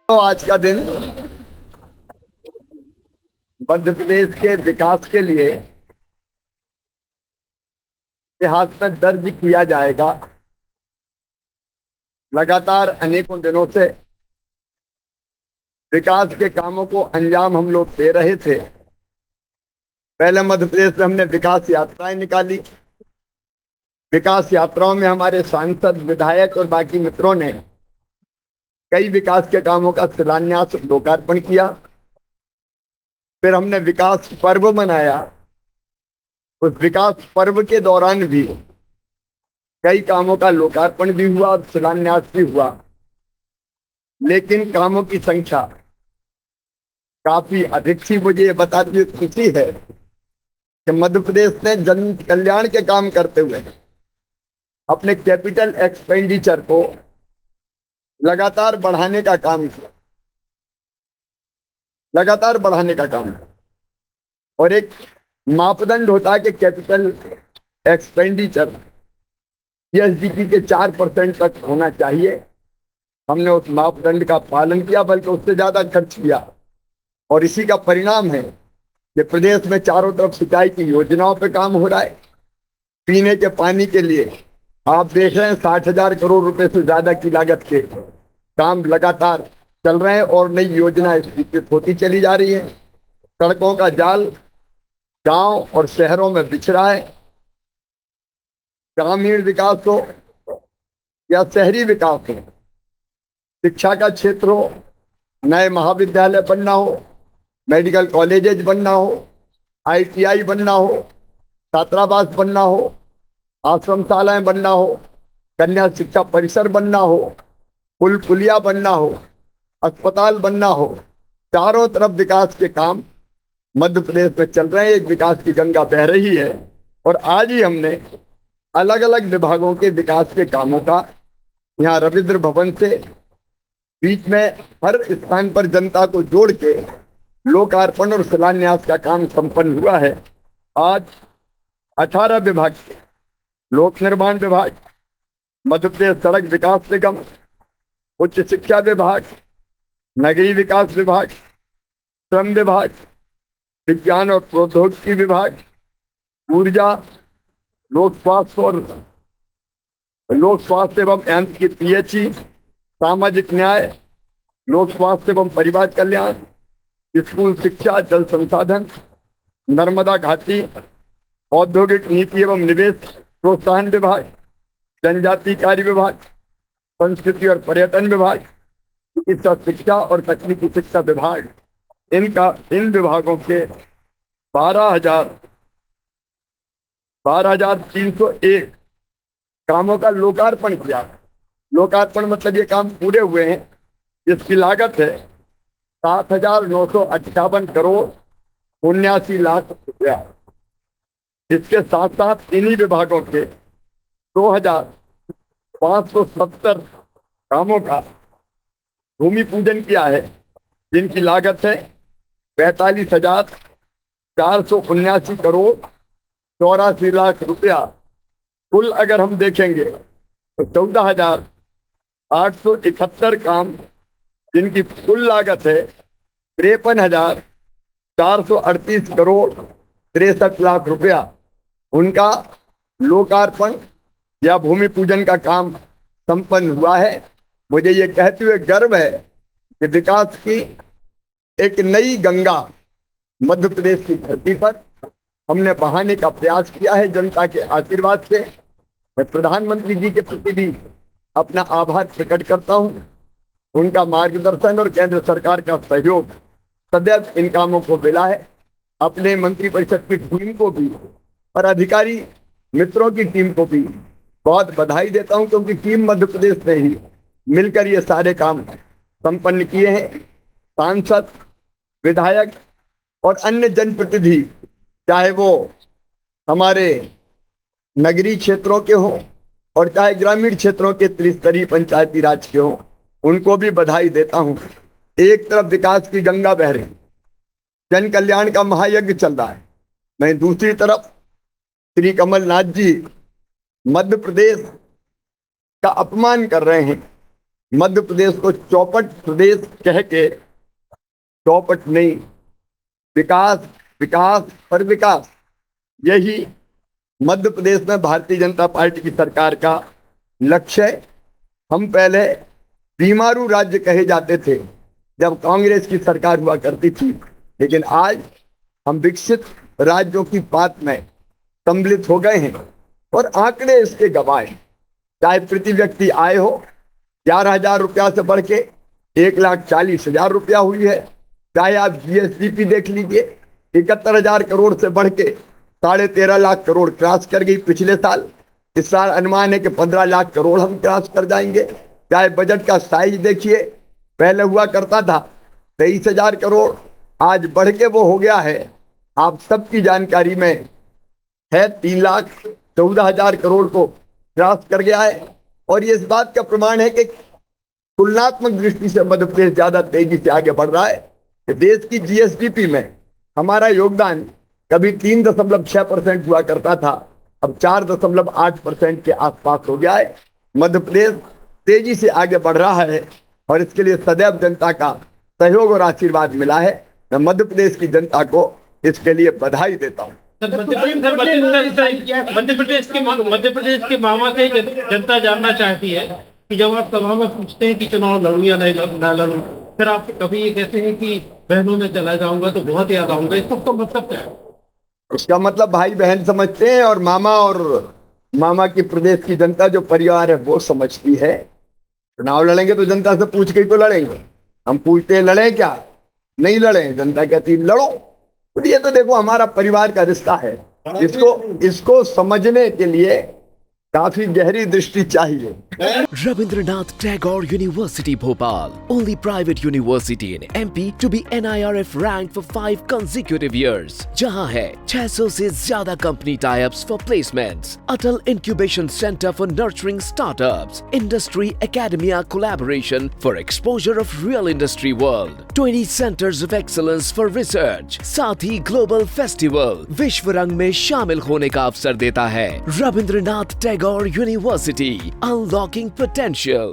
तो आज का दिन मध्य प्रदेश के विकास के लिए इतिहास में दर्ज किया जाएगा। लगातार अनेकों दिनों से विकास के कामों को अंजाम हम लोग दे रहे थे। पहले मध्य प्रदेश में हमने विकास यात्राएं निकाली। विकास यात्राओं में हमारे सांसद, विधायक और बाकी मित्रों ने कई विकास के कामों का शिलान्यास, लोकार्पण किया। फिर हमने विकास पर्व मनाया। उस विकास पर्व के दौरान भी कई कामों का लोकार्पण भी हुआ और शिलान्यास भी हुआ, लेकिन कामों की संख्या काफी अधिक थी। मुझे ये बताते हुए खुशी है कि मध्य प्रदेश ने जन कल्याण के काम करते हुए अपने कैपिटल एक्सपेंडिचर को लगातार बढ़ाने का काम किया, लगातार बढ़ाने का काम किया। और एक मापदंड होता है कि कैपिटल एक्सपेंडिचर जीएसडीपी के 4% तक होना चाहिए। हमने उस मापदंड का पालन किया, बल्कि उससे ज्यादा खर्च किया। और इसी का परिणाम है कि प्रदेश में चारों तरफ सिंचाई की योजनाओं पर काम हो रहा है। पीने के पानी के लिए आप देख रहे हैं 60,000 करोड़ रुपए से ज्यादा की लागत के काम लगातार चल रहे हैं और नई योजना स्वीकृत होती चली जा रही है। सड़कों का जाल गांव और शहरों में बिछ रहा है। ग्रामीण विकास हो या शहरी विकास हो, शिक्षा का क्षेत्र हो, नए महाविद्यालय बनना हो, मेडिकल कॉलेजेज बनना हो, आईटीआई बनना हो, छात्रावास बनना हो, आश्रमशालाएं बनना हो, कन्या शिक्षा परिसर बनना हो, पुल पुलिया बनना हो, अस्पताल बनना हो, चारों तरफ विकास के काम मध्य प्रदेश में चल रहे हैं। एक विकास की गंगा बह रही है। और आज ही हमने अलग अलग विभागों के विकास के कामों का यहाँ रविंद्र भवन से बीच में हर स्थान पर जनता को जोड़ के लोकार्पण और शिलान्यास का काम संपन्न हुआ है। आज 18 विभाग, लोक निर्माण विभाग, मध्य प्रदेश सड़क विकास निगम, उच्च शिक्षा विभाग, नगरीय विकास विभाग, श्रम विभाग, विज्ञान और प्रौद्योगिकी विभाग, ऊर्जा, लोक स्वास्थ्य एवं यांत्रिकी पीएचई, सामाजिक न्याय, लोक स्वास्थ्य एवं परिवार कल्याण, स्कूल शिक्षा, जल संसाधन, नर्मदा घाटी, औद्योगिक नीति एवं निवेश प्रोत्साहन विभाग, जनजातीय कार्य विभाग, संस्कृति और पर्यटन विभाग, चिकित्सा शिक्षा और तकनीकी शिक्षा विभाग, इन विभागों के 12,301 कामों का लोकार्पण किया। लोकार्पण मतलब ये काम पूरे हुए हैं, जिसकी लागत है 7,958 करोड़ 79 लाख रुपया। इसके साथ साथ इन्हीं विभागों के 2,570 कामों का भूमि पूजन किया है, जिनकी लागत है 45,479 करोड़ 84 लाख रुपया। कुल अगर हम देखेंगे तो 14,871 काम, जिनकी कुल लागत है 53,438 करोड़ 63 लाख रुपया, उनका लोकार्पण या भूमि पूजन का काम संपन्न हुआ है। मुझे ये कहते हुए गर्व है कि विकास की एक नई गंगा मध्य प्रदेश की धरती पर हमने बहाने का प्रयास किया है। जनता के आशीर्वाद से मैं प्रधानमंत्री जी के प्रति भी अपना आभार प्रकट करता हूं। उनका मार्गदर्शन और केंद्र सरकार का सहयोग सदैव इन कामों को मिला है। अपने मंत्रिपरिषद की टीम को भी और अधिकारी मित्रों की टीम को भी बहुत बधाई देता हूं, क्योंकि टीम मध्य प्रदेश ने ही मिलकर ये सारे काम संपन्न किए हैं। सांसद, विधायक और अन्य जनप्रतिनिधि, चाहे वो हमारे नगरीय क्षेत्रों के हों और चाहे ग्रामीण क्षेत्रों के त्रिस्तरीय पंचायती राज के हों, उनको भी बधाई देता हूं। एक तरफ विकास की गंगा बह रही, जन कल्याण का महायज्ञ चल रहा है, वहीं दूसरी तरफ श्री कमलनाथ जी मध्य प्रदेश का अपमान कर रहे हैं। मध्य प्रदेश को चौपट प्रदेश कह के, चौपट नहीं, विकास विकास पर विकास, यही मध्य प्रदेश में भारतीय जनता पार्टी की सरकार का लक्ष्य है। हम पहले बीमारू राज्य कहे जाते थे जब कांग्रेस की सरकार हुआ करती थी, लेकिन आज हम विकसित राज्यों की बात में सम्मिलित हो गए हैं और आंकड़े इसके गवाह हैं। चाहे प्रति व्यक्ति आय हो 11,000 रुपया से बढ़ के 1,40,000 रुपया हुई है, चाहे आप जीएसडीपी देख लीजिए 71,000 करोड़ से बढ़ के 13.5 लाख करोड़ क्रॉस कर गई पिछले साल। इस साल अनुमान है कि 15 लाख करोड़ हम क्रॉस कर जाएंगे। चाहे बजट का साइज देखिए, पहले हुआ करता था 23,000 करोड़, आज बढ़ के वो हो गया है, आप सबकी जानकारी में है, 3,14,000 करोड़ को क्रॉस कर गया है। और ये इस बात का प्रमाण है कि तुलनात्मक दृष्टि से मध्य प्रदेश ज्यादा तेजी से आगे बढ़ रहा है। कि देश की जीएसडीपी में हमारा योगदान कभी 3.6% हुआ करता था, अब 4.8% के आसपास हो गया है। मध्य प्रदेश तेजी से आगे बढ़ रहा है और इसके लिए सदैव जनता का सहयोग और आशीर्वाद मिला है। मैं मध्य प्रदेश की जनता को इसके लिए बधाई देता हूँ। मध्य प्रदेश के मामा से जनता जानना चाहती है कि जब आप सभा में पूछते हैं कि चुनाव लड़ूं या ना लड़ूं, फिर आप कभी ये कहते हैं कि बहनों में चला जाऊंगा तो बहुत याद आऊंगा, इसका मतलब क्या है? उसका मतलब भाई बहन समझते हैं और मामा की प्रदेश की जनता जो परिवार है वो समझती है। चुनाव लड़ेंगे तो जनता से पूछ के ही तो लड़ेंगे। हम पूछते हैं लड़े क्या, नहीं लड़े, जनता कहती लड़ो। तो ये तो देखो हमारा परिवार का रिश्ता है, इसको समझने के लिए काफी गहरी दृष्टि चाहिए। Rabindranath Tagore University Bhopal, only private university in MP to be NIRF ranked for 5 consecutive years, जहां है 600 से ज्यादा company tie-ups for placements, Atal Incubation Center for nurturing startups, Industry Academia collaboration for exposure of real industry world, 20 centers of excellence for research, साथ ही global festival विश्व रंग में शामिल होने का अवसर देता है। Rabindranath Tagore University, unlocking potential.